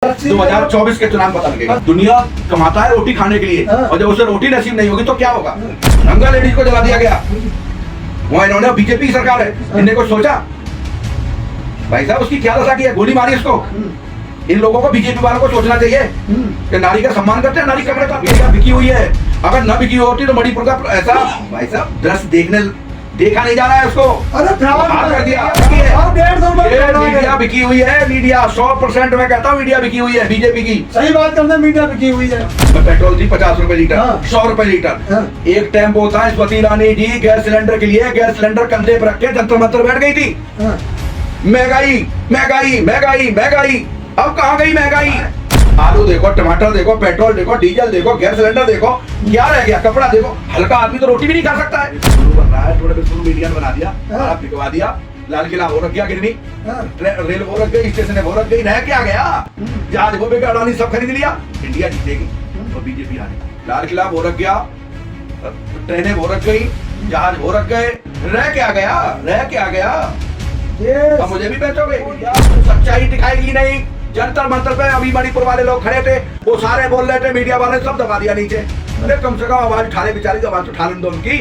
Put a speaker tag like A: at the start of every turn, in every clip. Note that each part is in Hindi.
A: 2024 के चुनाव पता लगेगा। दुनिया कमाता है रोटी खाने के लिए और जब उसे रोटी नसीब नहीं होगी तो क्या होगा। गंगा लेडीज को जला दिया गया, वहाँ इन्होंने बीजेपी की सरकार है, इन्हें कुछ सोचा? भाई साहब उसकी क्या दशा की है, गोली मारी उसको। इन लोगों को बीजेपी वालों को सोचना चाहिए कि नारी का सम्मान करते हैं, नारी कपड़े का बिकी हुई है। अगर न बिकी होती तो मणिपुर का ऐसा भाई साहब दृश्य देखा नहीं जा रहा है उसको।
B: अरे
A: कर दिया। मीडिया बिकी हुई है, मीडिया 100% मैं कहता हूँ मीडिया बिकी हुई है बीजेपी की।
B: सही बात करना, मीडिया बिकी हुई है।
A: पेट्रोल थी 50 रुपए लीटर, 100 रुपए लीटर। एक टेम्पो था स्मृति ईरानी जी गैस सिलेंडर के लिए, गैस सिलेंडर कंधे पर रख के जंतर मंतर बैठ गई थी। महंगाई महंगाई महंगाई महंगाई, अब कहाँ गई महंगाई? आलू देखो, टमाटर देखो, पेट्रोल देखो, डीजल देखो, गैस सिलेंडर देखो, क्या रह गया? कपड़ा देखो, हल्का आदमी तो रोटी भी नहीं खा सकता है। बन रहा है, थोड़े बिल्कुल मीडियम बना दिया, बिकवा दिया, लाल किला हो रख गया गिरनी, रेल वो रख गई, स्टेशन वो रख गई, रह क्या गया? जहाज वो बेकार अडानी सब खरीद लिया, इंडिया जीतेगी तो बीजेपी आ रही। लाल किला वो रख गया, ट्रेनें वो रख गई, जहाज वो रख गए, रह क्या गया? रह क्या गया? तो मुझे भी बेचोगे? सच्चाई दिखाएगी नहीं। जंतर मंतर पे अभी मणिपुर वाले लोग खड़े थे, वो सारे बोल रहे थे, मीडिया वाले सब दबा दिया नीचे। अरे कम से कम आवाज उठा ले, बेचारी आवाज उठा लें दो उनकी।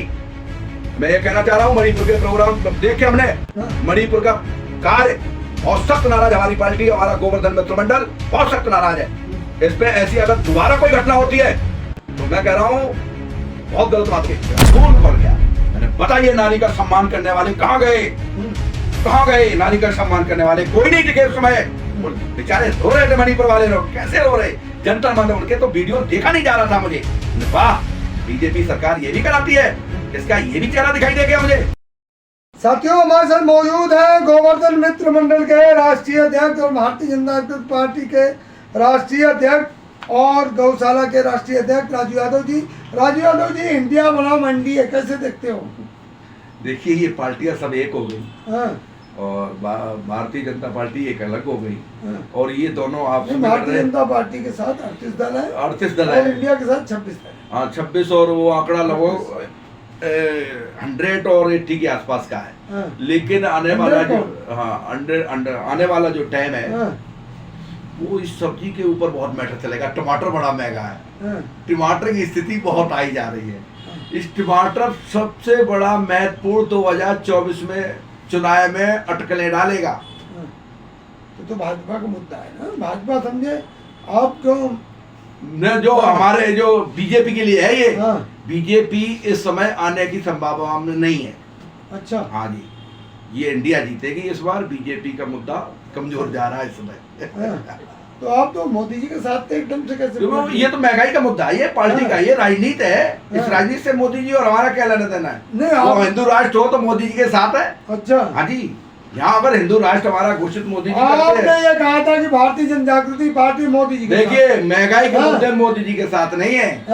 A: मैं ये कहना चाह रहा हूँ, मणिपुर के प्रोग्राम देख के हमने मणिपुर का कार्य और सख्त नाराज हमारी पार्टी, हमारा गोवर्धन मित्र मंडल बहुत सख्त नाराज है इस पे। ऐसी अगर दोबारा कोई घटना होती है तो मैं कह रहा हूँ बहुत गलत बात है। खून खोल गया। मैंने बताइए नारी का सम्मान करने वाले कहाँ गए? कहाँ गए नारी का सम्मान करने वाले? कोई नहीं टिके उस समय। बेचारे रो रहे थे मणिपुर वाले लोग, कैसे रो रहे? जनता मंदिर उनके तो वीडियो देखा नहीं जा रहा था मुझे। वाह, बीजेपी सरकार ये भी कराती है, इसका ये भी चेहरा दिखाई दे गया मुझे।
B: साथियों, हमारे साथ मौजूद है गोवर्धन मित्र मंडल के राष्ट्रीय अध्यक्ष और भारतीय जनता पार्टी के राष्ट्रीय अध्यक्ष और गौशाला के राष्ट्रीय अध्यक्ष राजू यादव जी। राजू यादव जी, इंडिया बनाम एनडीए कैसे देखते हो?
A: देखिए, ये पार्टियां सब एक हो गई और भारतीय जनता पार्टी एक अलग हो गई और ये दोनों आपस में
B: भारतीय जनता पार्टी के साथ 38 दल है,
A: 38 दल है,
B: इंडिया के साथ 26 है।
A: हाँ 26 और वो आंकड़ा लगभग 100 और 80 के आसपास का है। लेकिन आने वाला जो आने वाला जो टाइम है वो इस सब्जी के ऊपर बहुत मैटर चलेगा। टमाटर बड़ा महंगा है, टमाटर की स्थिति बहुत आई जा रही है। इस टमाटर सबसे बड़ा महत्वपूर्ण 2024 में चुनाव में अटकलें डालेगा।
B: तो भाजपा का मुद्दा है ना, भाजपा समझे आप क्यों
A: न? जो हमारे जो बीजेपी के लिए है ये, बीजेपी इस समय आने की संभावना में नहीं है।
B: अच्छा,
A: हाँ जी, ये इंडिया जीतेगी इस बार। बीजेपी का मुद्दा कमजोर जा रहा है इस समय।
B: तो आप तो मोदी जी के साथ एकदम से कैसे?
A: ये तो महंगाई का मुद्दा है, ये पार्टी का, ये राजनीति है। इस राजनीति से मोदी जी और हमारा क्या लेना देना है?
B: नहीं,
A: वो हिंदू राष्ट्र हो तो मोदी जी के साथ है।
B: अच्छा,
A: हाँ जी, यहाँ अगर हिंदू राष्ट्र हमारा घोषित मोदी जी
B: आपने ये कहा था कि भारतीय जन जागृति पार्टी मोदी जी।
A: देखिए, महंगाई के मुद्दे मोदी जी के साथ नहीं है।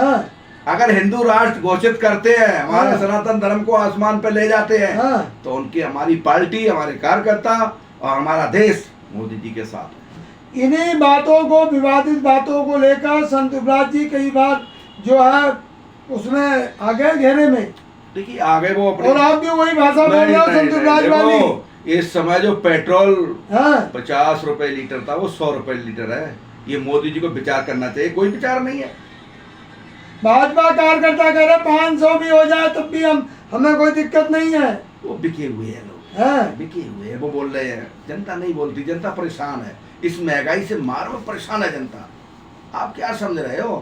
A: अगर हिंदू राष्ट्र घोषित करते हैं, हमारे सनातन धर्म को आसमान पे ले जाते हैं तो उनकी हमारी पार्टी, हमारे कार्यकर्ता और हमारा देश मोदी जी के साथ।
B: इन्हीं बातों को, विवादित बातों को लेकर संत युवराज जी कई बार जो है उसमें आ गए घेरे में।
A: देखिए, आगे वो अपने,
B: और आप भी वही भाषा बोल रहे हो संत युवराज वाली।
A: इस समय जो पेट्रोल 50 रुपए लीटर था वो 100 रुपए लीटर है। ये मोदी जी को विचार करना चाहिए, कोई विचार नहीं है।
B: भाजपा कार्यकर्ता कह रहे 500 भी हो जाए तब भी हमें कोई दिक्कत नहीं है।
A: वो बिके हुए हैं लोग, बिके हुए हैं, वो बोल रहे हैं। जनता नहीं बोलती, जनता परेशान है। इस महंगाई से मार में परेशान है जनता। आप क्या समझ रहे हो?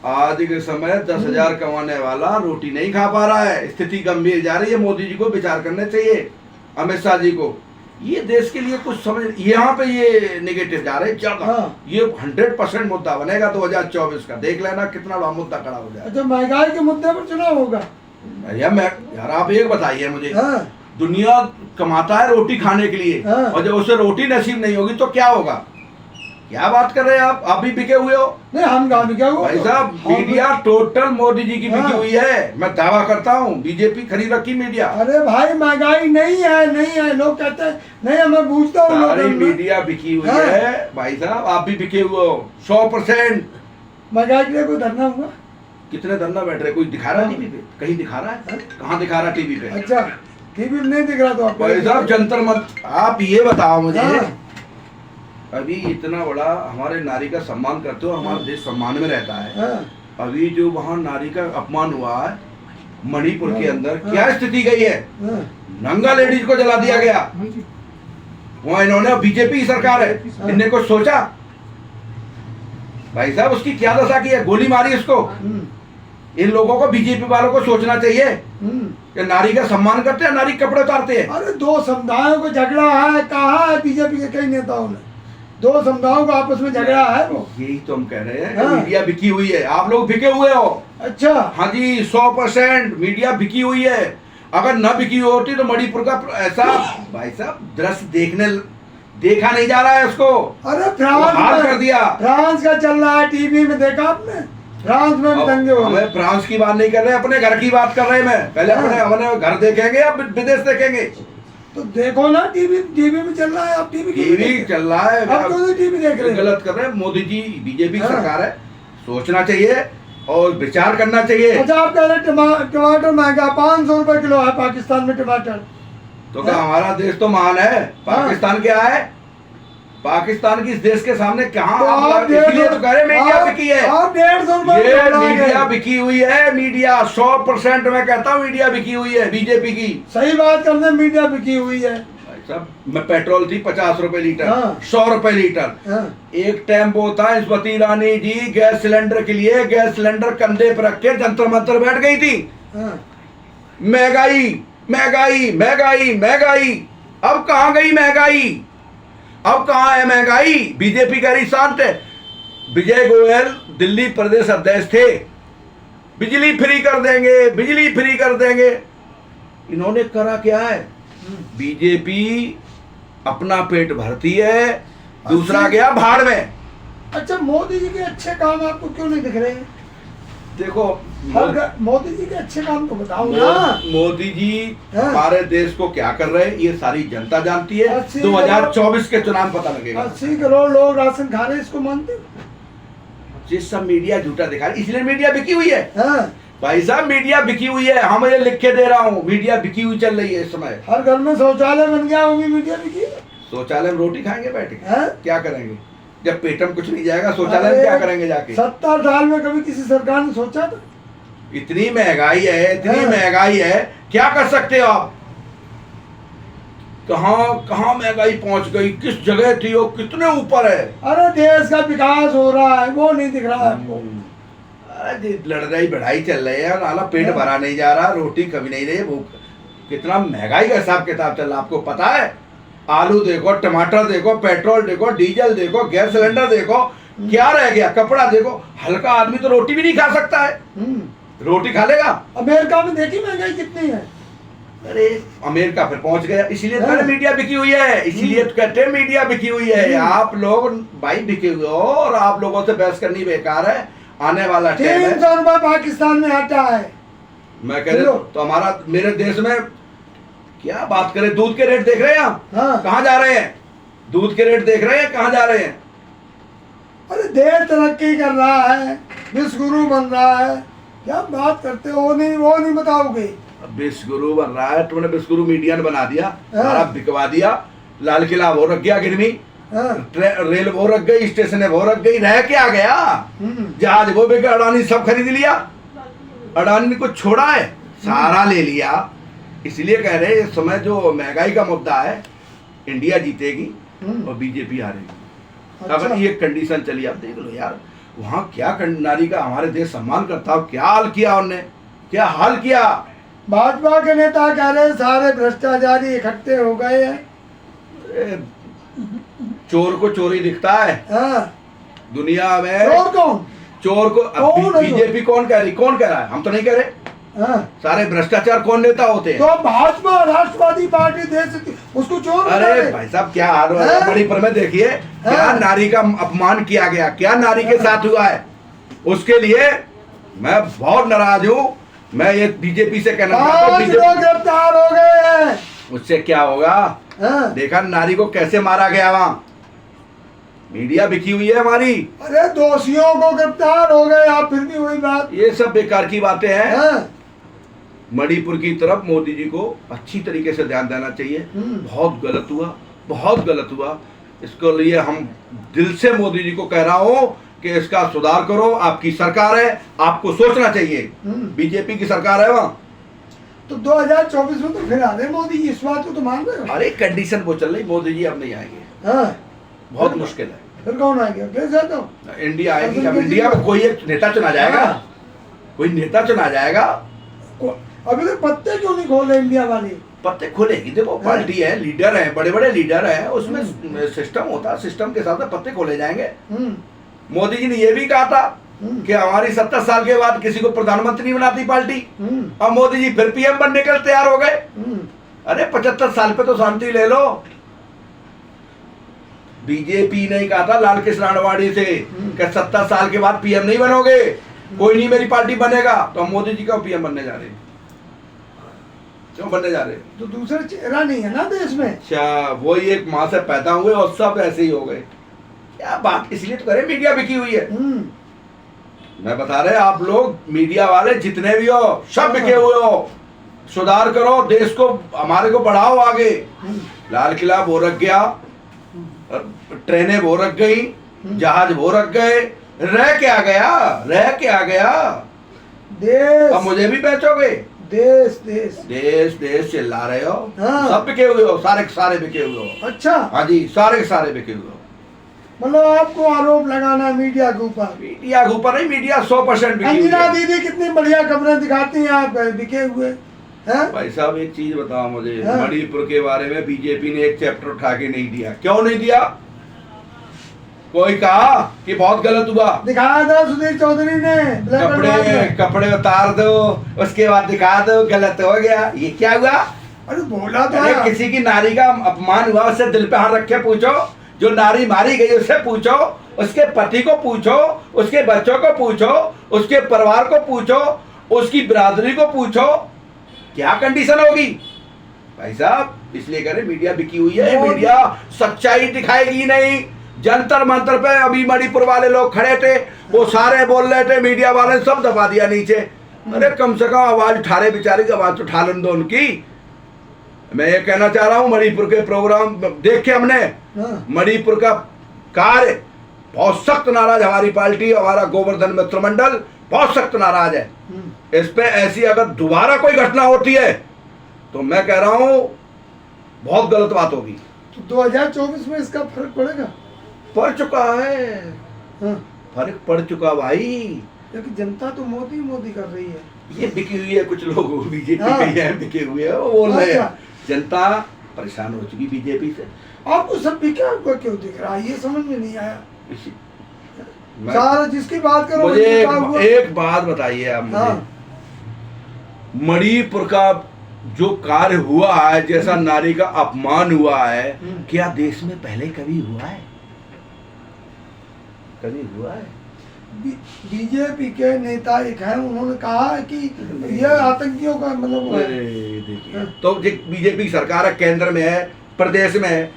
A: आज के समय 10,000 कमाने वाला रोटी नहीं खा पा रहा है। स्थिति गंभीर जा रही है। मोदी जी को विचार करना चाहिए, अमित शाह जी को। ये देश के लिए कुछ समझ, यहाँ पे ये नेगेटिव जा रहे हैं ज्यादा। ये 100% मुद्दा बनेगा 2024 का। देख लेना कितना बड़ा मुद्दा खड़ा हो जाए।
B: अच्छा, महंगाई के मुद्दे पर चुनाव होगा?
A: यार आप एक बताइए मुझे, दुनिया कमाता है रोटी खाने के लिए और जब उसे रोटी नसीब नहीं होगी तो क्या होगा? क्या बात कर रहे हैं आप भी बिके हुए हो?
B: नहीं, हम कहाँ बिके हुए?
A: भाई साहब, मीडिया टोटल मोदी जी की बिकी हुई है। मैं दावा करता हूँ बीजेपी खरीद रखी मीडिया।
B: अरे भाई, महंगाई नहीं है, नहीं है। लोग कहते हैं नहीं, हमें पूछता हूँ।
A: सारी मीडिया बिकी हुई है भाई साहब, आप भी बिके हुए हो 100%।
B: महंगाई के लिए कोई धरना हुआ?
A: कितने धरना बैठ रहे? कोई दिखा रहा है टीवी पे? कहीं दिखा रहा है? कहाँ दिखा रहा है टीवी पे?
B: अच्छा, टीवी नहीं दिख रहा तो
A: भाई साहब जंतर मत। आप ये बताओ मुझे, अभी इतना बड़ा हमारे नारी का सम्मान करते हो, हमारा देश सम्मान में रहता है।
B: हाँ।
A: अभी जो वहाँ नारी का अपमान हुआ है मणिपुर के अंदर, क्या स्थिति गई है, नंगा लेडीज को जला दिया गया। वहाँ इन्होंने, बीजेपी की सरकार है, इनने कुछ सोचा? भाई साहब उसकी क्या दशा की है, गोली मारी उसको। इन लोगों को, बीजेपी वालों को सोचना चाहिए कि नारी का सम्मान करते हैं, नारी कपड़े उतारते हैं।
B: अरे दो समुदायों को झगड़ा है, कहा है बीजेपी के कई नेताओं ने, दो समुदायों को आपस में झगड़ा है वो।
A: यही तो हम कह रहे हैं कि मीडिया बिकी हुई है, आप लोग बिके हुए हो।
B: अच्छा।
A: हाँ जी, 100% मीडिया बिकी हुई है। अगर न बिकी होती तो मणिपुर का ऐसा, भाई साहब दृश्य देखा नहीं जा रहा है उसको।
B: अरे
A: हाल कर दिया।
B: फ्रांस का चल रहा है, टीवी में देखा आपने? फ्रांस में भी दंगे हो रहे।
A: हमें फ्रांस की बात नहीं कर रहे, अपने घर की बात कर रहे हैं। मैं पहले अपने घर देखेंगे या विदेश देखेंगे?
B: तो देखो ना, टीवी में चल रहा है, आप
A: टीवी चल रहा है,
B: आप क्यों टीवी देख रहे हैं?
A: गलत कर रहे हैं। मोदी जी, बीजेपी की सरकार है, सोचना चाहिए और विचार करना चाहिए।
B: अच्छा, आप कह रहे टमाटर महंगा, 500 रुपए किलो है पाकिस्तान में टमाटर।
A: तो क्या हमारा देश तो महान है, पाकिस्तान क्या है? पाकिस्तान की इस देश के सामने कहाँ? इसलिए तो कह रहे मीडिया बिकी है।
B: आप 150 रुपए
A: ये मीडिया बिकी हुई है, मीडिया 100% मैं कहता हूँ मीडिया बिकी हुई है बीजेपी की।
B: सही बात करने, मीडिया बिकी हुई है।
A: सब में पेट्रोल थी 50 रुपए लीटर, 100 रुपए लीटर। एक टेम्पो था, स्मृति ईरानी जी गैस सिलेंडर के लिए गैस सिलेंडर कंधे पर रख के जंतर मंतर बैठ गई थी। महंगाई महंगाई महंगाई महंगाई, अब कहाँ गई महंगाई? अब कहाँ है महंगाई? बीजेपी का शांत है। विजय गोयल दिल्ली प्रदेश अध्यक्ष थे, बिजली फ्री कर देंगे, बिजली फ्री कर देंगे। इन्होंने करा क्या है? बीजेपी अपना पेट भरती है, दूसरा गया भाड़ में।
B: अच्छा, मोदी जी के अच्छे काम आपको क्यों नहीं दिख रहे?
A: देखो
B: मोदी जी के अच्छे काम तो बताओ ना।
A: मोदी जी हमारे देश को क्या कर रहे हैं ये सारी जनता जानती है। 2024 के चुनाव पता लगेगा।
B: 80 करोड़ लोग राशन खा रहे हैं, इसको मानते?
A: जिस सब मीडिया झूठा दिखा रही, इसलिए मीडिया बिकी हुई है। भाई साहब मीडिया बिकी हुई है, हम ये लिख के दे रहा हूँ, मीडिया बिकी हुई चल रही है इस समय।
B: हर घर में शौचालय बन गया, वो भी मीडिया बिकी है।
A: शौचालय में रोटी खाएंगे बैठ के, क्या करेंगे जब पेट में कुछ नहीं जाएगा? शौचालय में क्या करेंगे जाके?
B: 70 साल में कभी किसी सरकार ने सोचा था?
A: इतनी महंगाई है, इतनी महंगाई है, क्या कर सकते हो आप? कहाँ महंगाई पहुंच गई, किस जगह थी वो, कितने ऊपर है।
B: अरे देश का विकास हो रहा है, वो नहीं दिख रहा है आपको?
A: अरे लड़ाई बढ़ाई चल रही है, नाला पेट भरा नहीं जा रहा, रोटी कभी नहीं रही, भूख। कितना महंगाई का हिसाब किताब चल रहा आपको पता है? आलू देखो, टमाटर देखो, पेट्रोल देखो, डीजल देखो, गैस सिलेंडर देखो, क्या रह गया? कपड़ा देखो। हल्का आदमी तो रोटी भी नहीं खा सकता है, रोटी खा लेगा?
B: अमेरिका में देखी महंगाई कितनी है।
A: अरे अमेरिका फिर पहुंच गया, इसलिए तो मीडिया बिकी हुई है, इसलिए तो कहते हैं मीडिया बिकी हुई है। आप लोग भाई बिके हुए हो और आप लोगों से बहस करनी बेकार है। आने वाला
B: 300 रुपए पाकिस्तान में आता है।
A: मैं कह रहा तो हमारा, मेरे देश में क्या बात करें, दूध के रेट देख रहे हैं आप? कहाँ जा रहे हैं? दूध के रेट देख रहे हैं, कहाँ जा रहे हैं?
B: अरे देश तरक्की कर रहा है, विश्व गुरु बन रहा है, क्या बात करते हो? वो नहीं बताओगे?
A: विश्व गुरु बन रहा है, तुमने विश्व गुरु मीडिया ने बना दिया, सारा बिकवा दिया। लाल किला वो रख गया गिरवी, रेल वो रख गई, स्टेशन वो रख गई, रह क्या गया? जहाज वो बिका, अडानी सब खरीद लिया। अडानी ने कुछ छोड़ा है? सारा ले लिया। इसलिए कह रहे हैं इस समय जो महंगाई का मुद्दा है, इंडिया जीतेगी और बीजेपी हारेगी। अगर ये कंडीशन चली, आप देख लो यार, वहाँ क्या नारी का हमारे देश सम्मान करता हो, क्या हाल किया उनने, क्या हाल किया।
B: भाजपा के नेता कह रहे सारे भ्रष्टाचारी इकट्ठे हो गए हैं।
A: चोर को चोरी दिखता है दुनिया में।
B: चोर कौन?
A: चोर को बीजेपी कौन कह रही, कौन कह रहा है? हम तो नहीं कह रहे। सारे भ्रष्टाचार कौन नेता होते हैं?
B: तो भाजपा राष्ट्रवादी पार्टी देश उसको चोर।
A: अरे भाई साहब क्या हाल हो रहा है मणिपुर में, देखिए क्या नारी का अपमान किया गया, क्या नारी के साथ हुआ है। उसके लिए मैं बहुत नाराज हूँ। मैं ये बीजेपी से कहना चाहता हूँ,
B: गिरफ्तार हो गए हैं।
A: उससे क्या होगा? देखा नारी को कैसे मारा गया वहाँ, मीडिया बिकी हुई है हमारी।
B: अरे दोषियों को गिरफ्तार हो गए आप, फिर भी वही बात।
A: ये सब बेकार की बातें हैं। मणिपुर की तरफ मोदी जी को अच्छी तरीके से ध्यान देना चाहिए। बहुत गलत हुआ, बहुत गलत हुआ। इसके लिए हम दिल से मोदी जी को कह रहा हूँ कि इसका सुधार करो। आपकी सरकार है, आपको सोचना चाहिए। बीजेपी की सरकार है वहाँ।
B: तो 2024 में तो फिर आ रहे मोदी जी, इस बात को तो मान रहे हो?
A: अरे कंडीशन वो चल रही, मोदी जी अब नहीं आएंगे।
B: हाँ,
A: बहुत मुश्किल है।
B: फिर कौन आएगा? अखिलेश यादव।
A: इंडिया आएगी। अब इंडिया में कोई एक नेता चुना जाएगा, कोई नेता चुना जाएगा।
B: अभी तो पत्ते क्यों नहीं खोले इंडिया वाली?
A: पत्ते खोलेगी। देखो पार्टी है, लीडर है, बड़े बड़े लीडर है, उसमें सिस्टम होता है, सिस्टम के साथ पत्ते खोले जाएंगे। मोदी जी ने ये भी कहा था कि हमारी 70 साल के बाद किसी को प्रधानमंत्री नहीं बनाती पार्टी। अब मोदी जी फिर पीएम बनने के लिए तैयार हो गए। अरे 75 साल पे तो शांति ले लो। बीजेपी ने कहा था लाल कृष्ण आडवाणी से कि 70 साल के बाद पीएम नहीं बनोगे, कोई नहीं मेरी पार्टी बनेगा। तो हम मोदी जी का पीएम बनने जा रहे हैं। क्यों बनने जा रहे हैं?
B: तो दूसरा चेहरा नहीं है ना देश में।
A: अच्छा, वही एक माँ से पैदा हुए और सब ऐसे ही हो गए। क्या बात, इसलिए तो करें मीडिया बिकी हुई है। मैं बता रहे, आप लोग मीडिया वाले जितने भी हो सब बिके हुए हो। सुधार करो, देश को हमारे को बढ़ाओ आगे। लाल किला वो रख गया, ट्रेनें वो रख गई, जहाज वो रख गए, रह क्या गया, रह क्या गया?
B: देश।
A: अब मुझे भी बेचोगे?
B: देश देश
A: देश देश चिल्ला रहे हो।
B: हाँ।
A: सब बिके हुए हो, सारे के सारे बिके हुए हो।
B: अच्छा,
A: हाँ जी, सारे के सारे बिके हुए हो।
B: मतलब आपको आरोप लगाना है मीडिया के ऊपर?
A: मीडिया के ऊपर नहीं, मीडिया 100% बिकी हुई
B: अंजना
A: है।
B: दीदी कितनी बढ़िया खबरें दिखाती हैं, आप बिके हुए हैं।
A: भाई साहब एक चीज बताओ मुझे,
B: हाँ।
A: मणिपुर के बारे में बीजेपी ने एक चैप्टर उठा के नहीं दिया। क्यों नहीं दिया? कोई कहा कि बहुत गलत हुआ?
B: दिखाया था सुधीर चौधरी ने, ब्लैक एंड व्हाइट में।
A: कपड़े उतार दो, उसके बाद दिखा दो, गलत हो गया। ये क्या हुआ?
B: अरे बोला तो
A: अरे
B: है।
A: किसी की नारी का अपमान हुआ, उससे दिल पे हाथ रख के पूछो। जो नारी मारी गई उससे पूछो, उसके पति को पूछो, उसके बच्चों को पूछो, उसके परिवार को पूछो, उसकी बिरादरी को पूछो, क्या कंडीशन होगी? भाई साहब इसलिए कह रहे मीडिया बिकी हुई है। मीडिया सच्चाई दिखाएगी नहीं। जंतर मंतर पे अभी मणिपुर वाले लोग खड़े थे, वो सारे बोल रहे थे, मीडिया वाले सब दबा दिया नीचे। अरे कम से कम आवाज उठा रहे, बेचारे की आवाज तो उठा लें दो उनकी। मैं ये कहना चाह रहा हूँ, मणिपुर के प्रोग्राम देख के हमने मणिपुर का कार्य बहुत सख्त नाराज, हमारी पार्टी, हमारा गोवर्धन मित्र मंडल बहुत सख्त नाराज है इस पे। ऐसी अगर दोबारा कोई घटना होती है तो मैं कह रहा हूँ बहुत गलत बात होगी।
B: तो 2024 में इसका फर्क पड़ेगा?
A: पड़ चुका है।
B: हाँ।
A: फर्क पड़ चुका भाई।
B: क्योंकि जनता तो मोदी मोदी कर रही है।
A: ये बिकी हुई है, कुछ लोग बीजेपी
B: हाँ।
A: के हैं बिके हुए हैं, वो बोल रहे हैं।
B: अच्छा।
A: जनता परेशान हो चुकी बीजेपी से।
B: आपको सब बिका हुआ क्यों दिख रहा है, ये समझ में नहीं आया।
A: मैं-
B: सारा जिसकी बात करो
A: मुझे
B: वही बिका हुआ।
A: एक बात बताइए आप मुझे।
B: हाँ।
A: मणिपुर का जो कार्य हुआ है, जैसा नारी का अपमान हुआ है, क्या देश में पहले कभी हुआ है? कभी हुआ है?
B: बीजेपी के नेता एक हैं, उन्होंने कहा है कि यह आतंकियों का मतलब वो है।
A: देखिए, तो बीजेपी की सरकार है, केंद्र में है, प्रदेश में है।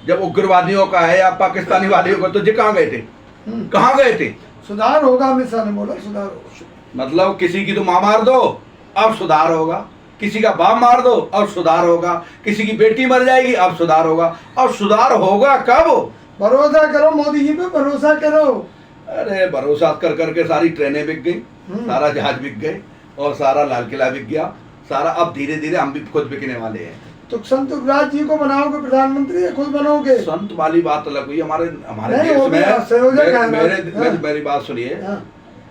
A: जब उग्रवादियों का है या पाकिस्तानी वादियों का, तो जी कहाँ गए थे? कहाँ गए थे?
B: सुधार होगा, अमित शाह ने बोला सुधार होगा।
A: मतलब किसी की तो माँ मार दो, अब सुधार होगा। किसी का बाप मार दो, अब सुधार होगा। किसी की बेटी मर जाएगी, अब सुधार होगा। अब सुधार होगा कब?
B: भरोसा करो मोदी जी पे, भरोसा करो।
A: अरे भरोसा कर करके सारी ट्रेनें बिक गई, सारा जहाज बिक गए, और सारा लाल किला बिक गया, सारा। अब धीरे धीरे हम भी खुद बिकने वाले हैं।
B: तो संत युवराज जी को बनाओगे प्रधानमंत्री या खुद बनोगे?
A: संत वाली बात अलग हुई। हमारे
B: नहीं,
A: देश
B: वो भी
A: में
B: संयोजक है ना।
A: मेरी बात सुनिए।
B: हाँ।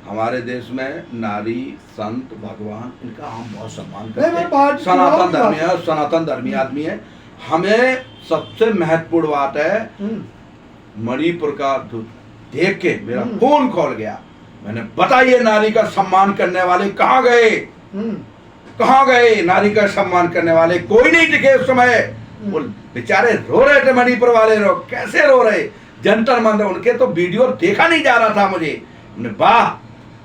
A: हमारे देश में नारी, संत, भगवान, इनका हम बहुत सम्मान
B: नहीं,
A: करते
B: मैं
A: हैं।
B: पार्टी
A: सनातन
B: चुनाव की
A: धर्मी
B: बात-
A: है, सनातन धर्मी आदमी है। हमें सबसे महत्वपूर्ण बात है, मणिपुर का देख के मेरा खून खोल गया। मैंने बताइए, नारी का सम्मान करने वाले कहाँ गए? कहाँ गए नारी का सम्मान करने वाले? कोई नहीं दिखे उस समय। वो बेचारे रो रहे थे, मणिपुर वाले लोग कैसे रो रहे, जंतर मंतर। उनके तो वीडियो देखा नहीं जा रहा था मुझे। वाह,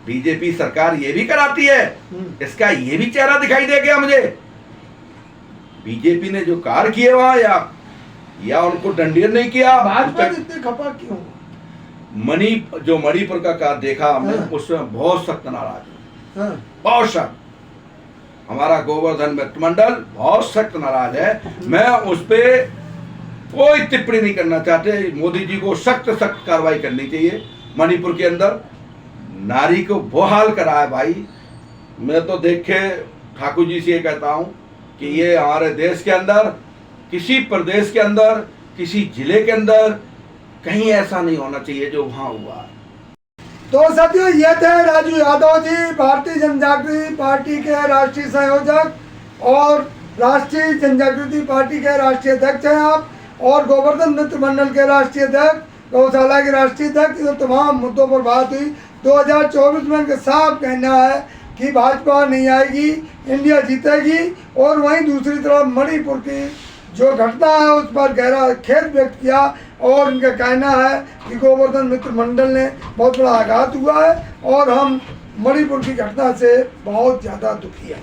A: बीजेपी सरकार ये भी कराती है, इसका ये भी चेहरा दिखाई दे गया मुझे। बीजेपी ने जो कार्य किए वहां, या उनको दंडित नहीं किया।
B: भाजपा इतने खपा क्यों?
A: जो मणिपुर का कार्य देखा हमने,
B: हाँ।
A: उसमें बहुत सख्त नाराज हूं।
B: हाँ।
A: बहुत सख्त। हमारा गोवर्धन मित्र मंडल बहुत सख्त नाराज है। मैं उस पे कोई टिप्पणी नहीं करना चाहते। मोदी जी को सख्त सख्त कार्रवाई करनी चाहिए। मणिपुर के अंदर नारी को वो हाल करा है भाई। मैं तो देखे ठाकुर जी से ये कहता हूँ कि ये हमारे देश के अंदर, किसी प्रदेश के अंदर, किसी जिले के अंदर कहीं ऐसा नहीं होना चाहिए जो वहाँ हुआ।
B: तो साथियों, ये थे राजू यादव जी, भारतीय जनजागृति पार्टी के राष्ट्रीय संयोजक और राष्ट्रीय जनजागृति पार्टी के राष्ट्रीय अध्यक्ष हैं आप, और गोवर्धन मित्र मंडल के राष्ट्रीय अध्यक्ष, गौशाला के राष्ट्रीय अध्यक्ष। तो तमाम मुद्दों पर बात हुई। 2024 में इनका साफ कहना है कि भाजपा नहीं आएगी, इंडिया जीतेगी। और वहीं दूसरी तरफ मणिपुर की जो घटना है उस पर गहरा खेद व्यक्त किया, और इनका कहना है कि गोवर्धन मित्र मंडल ने बहुत बड़ा आघात हुआ है और हम मणिपुर की घटना से बहुत ज़्यादा दुखी हैं।